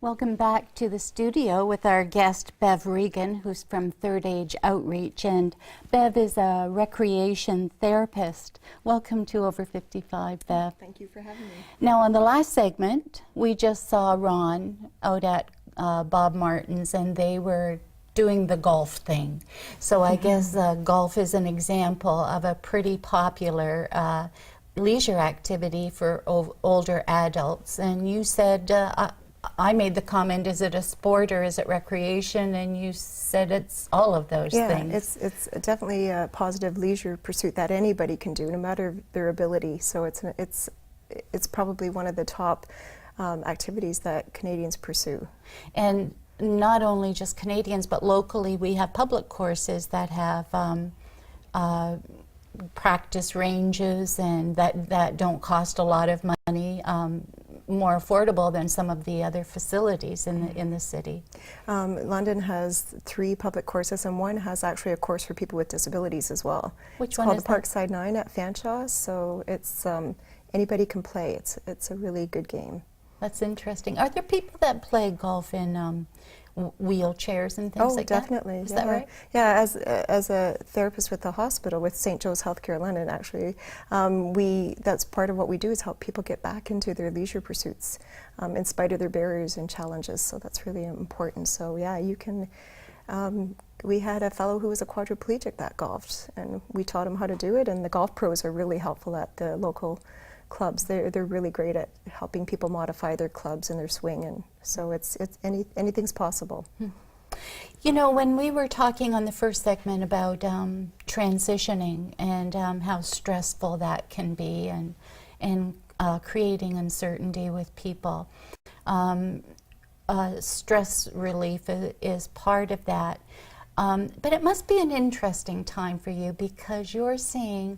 Welcome back to the studio with our guest, Bev Regan, who's from Third Age Outreach. And Bev is a recreation therapist. Welcome to Over 55, Bev. Thank you for having me. Now, on the last segment, we just saw Ron out at Bob Martin's, and they were doing the golf thing. So I guess golf is an example of a pretty popular leisure activity for older adults. And you said, I made the comment, is it a sport or is it recreation? And you said it's all of those things. Yeah, it's definitely a positive leisure pursuit that anybody can do, no matter their ability. So it's probably one of the top activities that Canadians pursue. And not only just Canadians, but locally we have public courses that have practice ranges and that don't cost a lot of money. More affordable than some of the other facilities in the city. London has 3 public courses, and one has actually a course for people with disabilities as well. Which one is called is the Parkside 9 at Fanshawe, so it's anybody can play. It's a really good game. That's interesting. Are there people that play golf in wheelchairs and things like that? Oh, definitely. Is that right? Yeah, as a therapist with the hospital, with St. Joe's Healthcare London, actually, that's part of what we do, is help people get back into their leisure pursuits in spite of their barriers and challenges. So that's really important. So yeah, you can. We had a fellow who was a quadriplegic that golfed, and we taught him how to do it. And the golf pros are really helpful at the local clubs. They're really great at helping people modify their clubs and their swing, and so anything's possible. You know, when we were talking on the first segment about transitioning and how stressful that can be, and creating uncertainty with people, stress relief is part of that. But it must be an interesting time for you, because you're seeing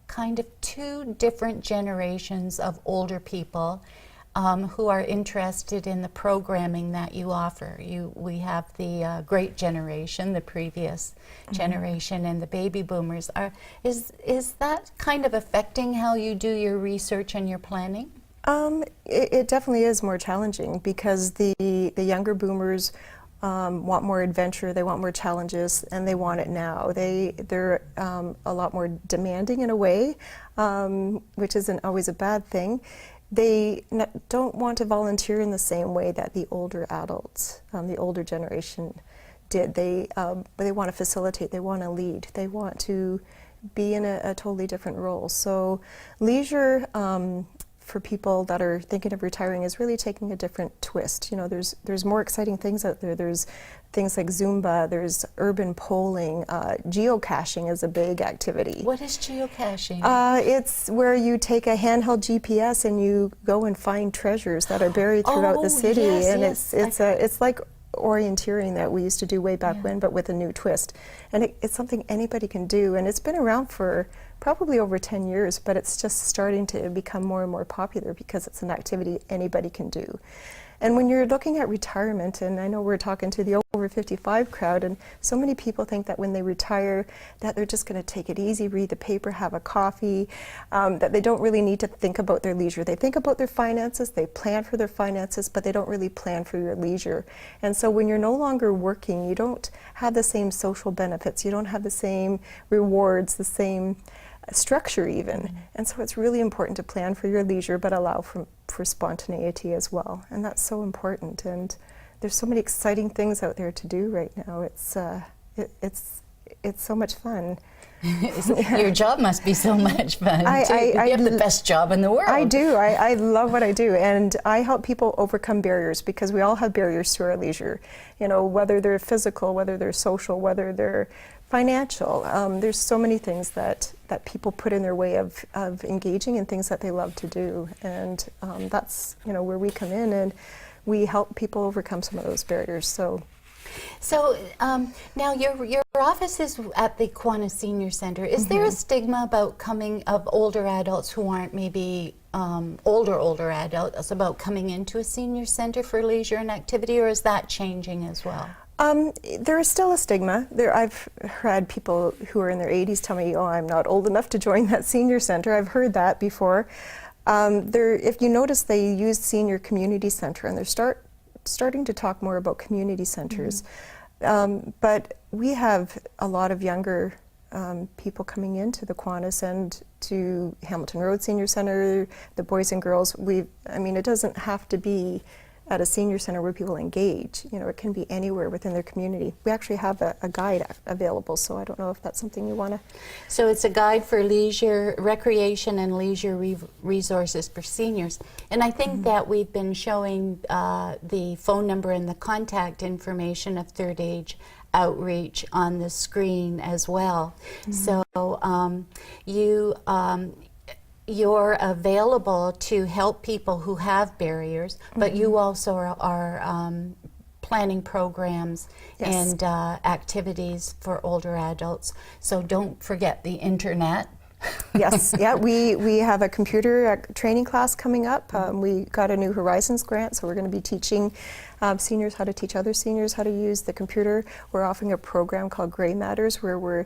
kind of 2 different generations of older people who are interested in the programming that you offer. We have the great generation, the previous generation, and the baby boomers. Is that kind of affecting how you do your research and your planning? It definitely is more challenging, because the younger boomers want more adventure, they want more challenges, and they want it now. They're a lot more demanding in a way, which isn't always a bad thing. They don't want to volunteer in the same way that the older adults, the older generation did. They want to facilitate, they want to lead, they want to be in a totally different role. So leisure for people that are thinking of retiring is really taking a different twist. You know, there's more exciting things out there. There's things like Zumba, there's urban polling, geocaching is a big activity. What is geocaching? It's where you take a handheld GPS and you go and find treasures that are buried throughout the city, and it's like orienteering that we used to do way back when, but with a new twist. And it's something anybody can do, and it's been around for probably over 10 years, but it's just starting to become more and more popular because it's an activity anybody can do. And when you're looking at retirement, and I know we're talking to the over 55 crowd, and so many people think that when they retire that they're just going to take it easy, read the paper, have a coffee, that they don't really need to think about their leisure. They think about their finances, they plan for their finances, but they don't really plan for your leisure. And so when you're no longer working, you don't have the same social benefits, you don't have the same rewards, the same structure even. And so it's really important to plan for your leisure, but allow for spontaneity as well. And that's so important. And there's so many exciting things out there to do right now. It's so much fun. Your job must be so much fun, too. You have the best job in the world. I do. I love what I do. And I help people overcome barriers, because we all have barriers to our leisure. You know, whether they're physical, whether they're social, whether they're financial. There's so many things that people put in their way of engaging in things that they love to do. And that's, you know, where we come in, and we help people overcome some of those barriers. So now your office is at the Kiwanis Senior Center. Is there a stigma about older adults who aren't maybe older adults about coming into a senior center for leisure and activity, or is that changing as well? There is still a stigma. I've had people who are in their 80s tell me, "Oh, I'm not old enough to join that senior center." I've heard that before. If you notice, they use Senior Community Center, and starting to talk more about community centers. But we have a lot of younger people coming into the Kiwanis and to Hamilton Road Senior Center, the Boys and Girls. I mean, it doesn't have to be at a senior center where people engage. You know, it can be anywhere within their community. We actually have a guide available, so I don't know if that's something you want to... So it's a guide for leisure, recreation and leisure resources for seniors. And I think that we've been showing the phone number and the contact information of Third Age Outreach on the screen as well. So you're available to help people who have barriers, but you also are planning programs and activities for older adults. So don't forget the internet. Yes, yeah, we have a computer training class coming up. We got a New Horizons grant, so we're going to be teaching seniors how to teach other seniors how to use the computer. We're offering a program called Gray Matters, where we're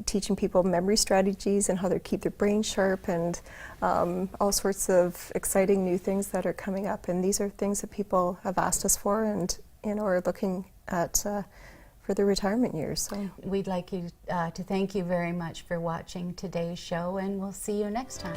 teaching people memory strategies and how to keep their brain sharp, and all sorts of exciting new things that are coming up. And these are things that people have asked us for, and are looking at for their retirement years. So we'd like you to thank you very much for watching today's show, and we'll see you next time.